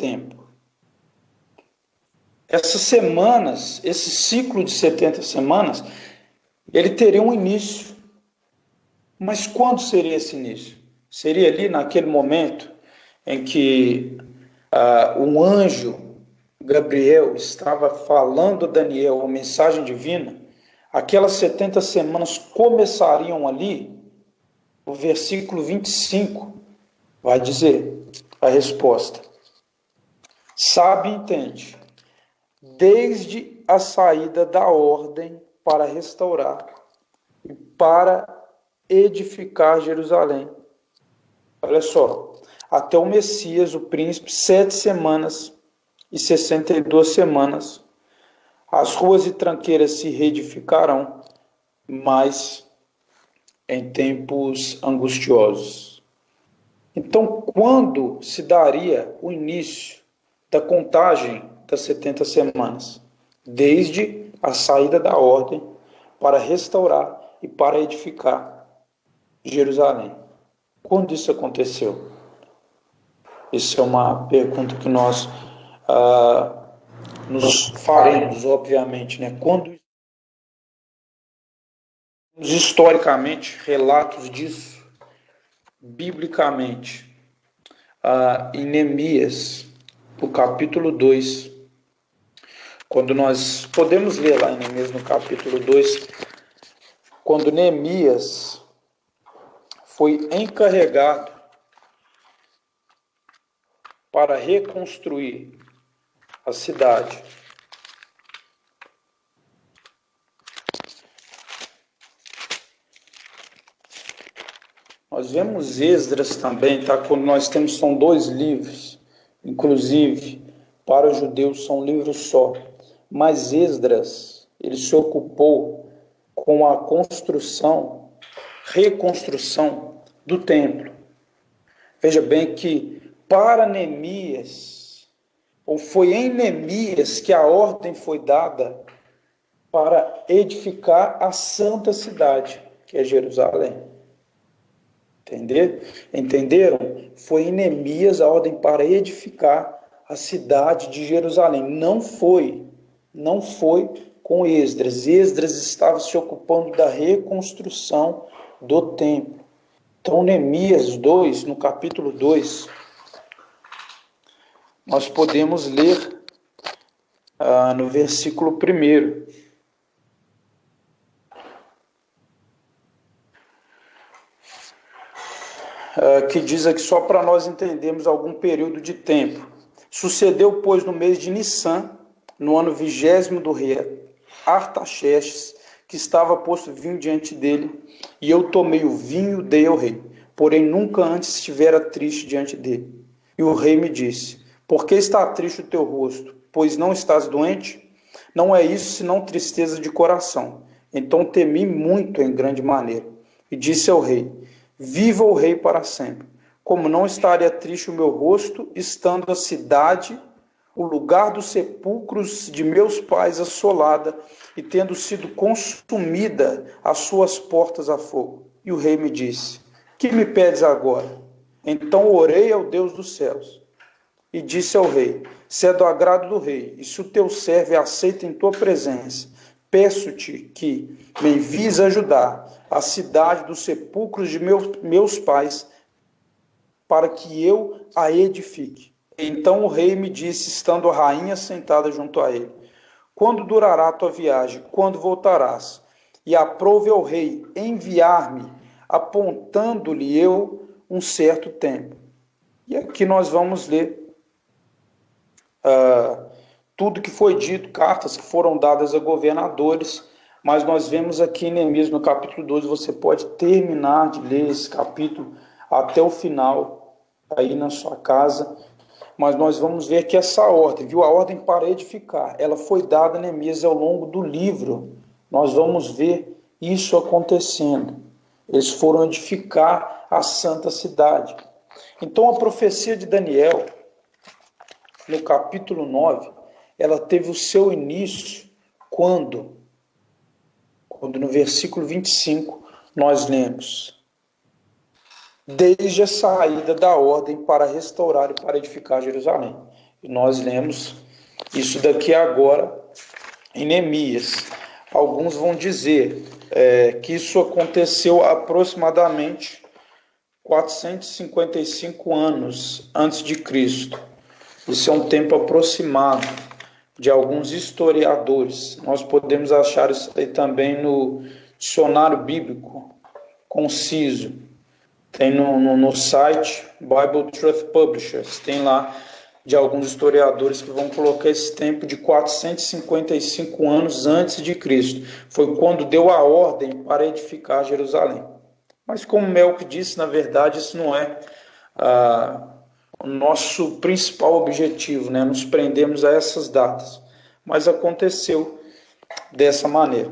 tempo. Essas semanas, esse ciclo de 70 semanas, ele teria um início. Mas quando seria esse início? Seria ali naquele momento em que um anjo, Gabriel, estava falando a Daniel uma mensagem divina? Aquelas 70 semanas começariam ali. O versículo 25 vai dizer a resposta. Sabe e entende, desde a saída da ordem para restaurar e para edificar Jerusalém. Olha só, até o Messias, o príncipe, 7 semanas e 62 semanas, as ruas e tranqueiras se reedificarão, mas em tempos angustiosos. Então, quando se daria o início da contagem das 70 semanas? Desde a saída da ordem para restaurar e para edificar Jerusalém. Quando isso aconteceu? Isso é uma pergunta que nós nos faremos, obviamente, né? Quando historicamente relatos disso, biblicamente, em Neemias, no capítulo 2, quando nós podemos ler lá em Neemias no capítulo 2, quando Neemias foi encarregado para reconstruir a cidade. Nós vemos Esdras também, tá? Quando nós temos, são 2 livros, inclusive, para os judeus são um livro só. Mas Esdras, ele se ocupou com a reconstrução do templo. Veja bem que para Neemias, ou foi em Neemias que a ordem foi dada para edificar a santa cidade, que é Jerusalém. Entenderam? Foi em Neemias a ordem para edificar a cidade de Jerusalém. Não foi com Esdras. Esdras estava se ocupando da reconstrução do templo. Então, Neemias 2, no capítulo 2, nós podemos ler no versículo 1. Que diz aqui só para nós entendermos algum período de tempo. Sucedeu, pois, no mês de Nissan, no ano 20º do rei Artaxerxes, que estava posto vinho diante dele, e eu tomei o vinho, dei ao rei, porém nunca antes estivera triste diante dele. E o rei me disse, por que está triste o teu rosto? Pois não estás doente? Não é isso, senão tristeza de coração. Então temi muito em grande maneira, e disse ao rei, viva o rei para sempre. Como não estaria triste o meu rosto, estando a cidade, o lugar dos sepulcros de meus pais assolada, e tendo sido consumida as suas portas a fogo. E o rei me disse, que me pedes agora? Então orei ao Deus dos céus, e disse ao rei, se é do agrado do rei, e se o teu servo é aceito em tua presença, peço-te que me envies ajudar a cidade dos sepulcros de meus pais, para que eu a edifique. Então o rei me disse, estando a rainha sentada junto a ele, quando durará a tua viagem? Quando voltarás? E aprove ao rei enviar-me, apontando-lhe eu um certo tempo. E aqui nós vamos ler tudo que foi dito, cartas que foram dadas a governadores, mas nós vemos aqui em Neemias, no capítulo 12, você pode terminar de ler esse capítulo até o final, aí na sua casa, mas nós vamos ver que essa ordem, viu? A ordem para edificar, ela foi dada a Neemias ao longo do livro, nós vamos ver isso acontecendo. Eles foram edificar a santa cidade. Então a profecia de Daniel, no capítulo 9, ela teve o seu início quando no versículo 25 nós lemos, desde a saída da ordem para restaurar e para edificar Jerusalém. E nós lemos isso daqui agora em Neemias. Alguns vão dizer que isso aconteceu aproximadamente 455 anos antes de Cristo. Isso é um tempo aproximado de alguns historiadores. Nós podemos achar isso aí também no dicionário bíblico conciso. Tem no site Bible Truth Publishers, tem lá de alguns historiadores que vão colocar esse tempo de 455 anos antes de Cristo. Foi quando deu a ordem para edificar Jerusalém. Mas como Melk disse, na verdade, isso não é o nosso principal objetivo, né? Nos prendemos a essas datas. Mas aconteceu dessa maneira.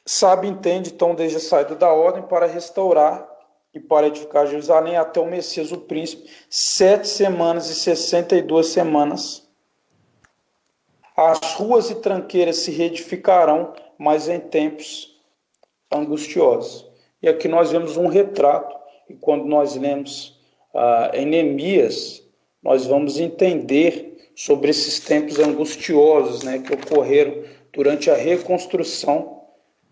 Sabe, entende, então, desde a saída da ordem para restaurar e para edificar Jerusalém até o Messias, o príncipe, 7 semanas e 62 semanas. As ruas e tranqueiras se reedificarão, mas em tempos angustiosos. E aqui nós vemos um retrato, e quando nós lemos em Neemias, nós vamos entender sobre esses tempos angustiosos, né, que ocorreram durante a reconstrução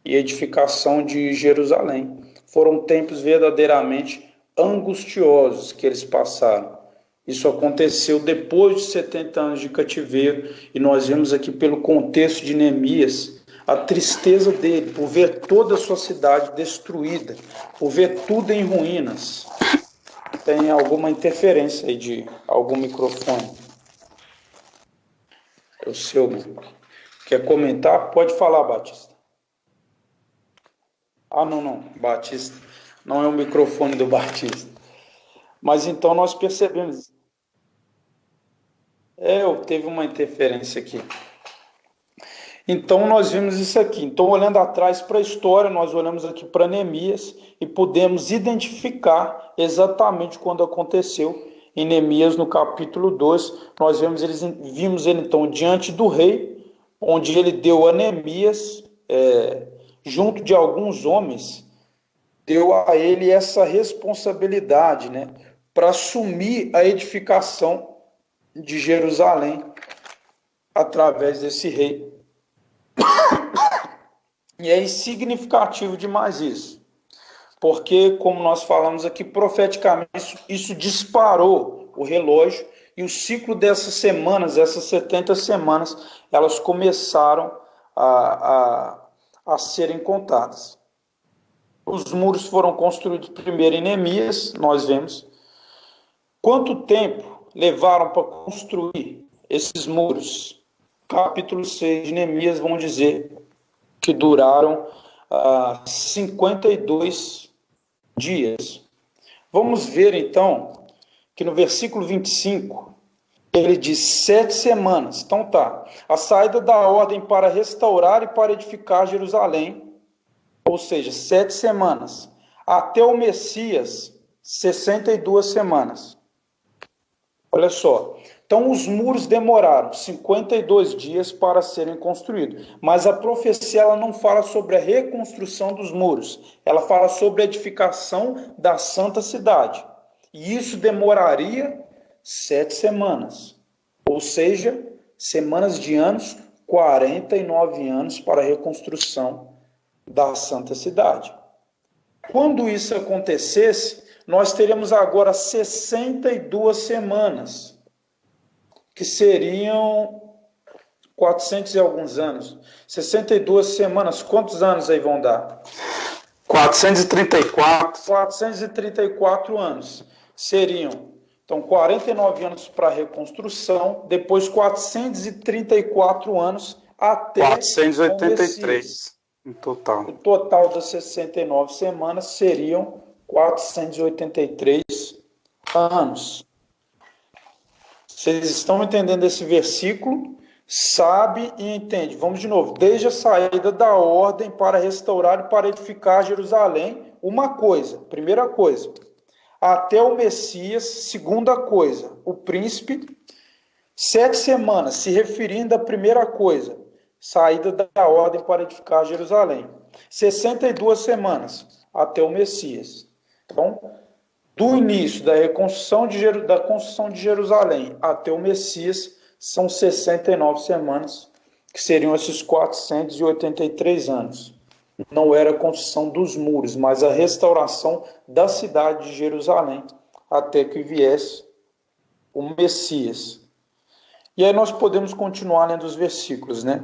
e edificação de Jerusalém. Foram tempos verdadeiramente angustiosos que eles passaram. Isso aconteceu depois de 70 anos de cativeiro, e nós vemos aqui pelo contexto de Neemias a tristeza dele por ver toda a sua cidade destruída, por ver tudo em ruínas. Tem alguma interferência aí de algum microfone? É o seu. Quer comentar? Pode falar, Batista. Não, Batista. Não é o microfone do Batista. Mas então nós percebemos. Teve uma interferência aqui. Então nós vimos isso aqui. Então, olhando atrás para a história, nós olhamos aqui para Neemias e podemos identificar exatamente quando aconteceu. Em Neemias, no capítulo 2, nós vimos ele então diante do rei, onde ele deu a Neemias, junto de alguns homens, deu a ele essa responsabilidade, né, para assumir a edificação de Jerusalém através desse rei. E é significativo demais isso, porque, como nós falamos aqui, profeticamente, isso disparou o relógio, e o ciclo dessas semanas, essas 70 semanas, elas começaram a serem contadas. Os muros foram construídos primeiro em Neemias, nós vemos. Quanto tempo levaram para construir esses muros? Capítulo 6 de Neemias vão dizer que duraram 52 dias. Vamos ver, então, que no versículo 25, ele diz 7 semanas. Então tá, a saída da ordem para restaurar e para edificar Jerusalém, ou seja, 7 semanas. Até o Messias, 62 semanas. Olha só. Então, os muros demoraram 52 dias para serem construídos. Mas a profecia ela não fala sobre a reconstrução dos muros. Ela fala sobre a edificação da santa cidade. E isso demoraria 7 semanas. Ou seja, semanas de anos, 49 anos para a reconstrução da santa cidade. Quando isso acontecesse, nós teríamos agora 62 semanas, que seriam 400 e alguns anos. 62 semanas, quantos anos aí vão dar? 434. 434 anos. Seriam, então, 49 anos para a reconstrução, depois 434 anos até 483 em total. O total das 69 semanas seriam 483 anos. Vocês estão entendendo esse versículo? Sabe e entende. Vamos de novo. Desde a saída da ordem para restaurar e para edificar Jerusalém, uma coisa, primeira coisa. Até o Messias, segunda coisa. O príncipe, 7 semanas, se referindo à primeira coisa. Saída da ordem para edificar Jerusalém. 62 semanas, até o Messias. Então, Do início da reconstrução da construção de Jerusalém até o Messias, são 69 semanas, que seriam esses 483 anos. Não era a construção dos muros, mas a restauração da cidade de Jerusalém, até que viesse o Messias. E aí nós podemos continuar lendo os versículos, né?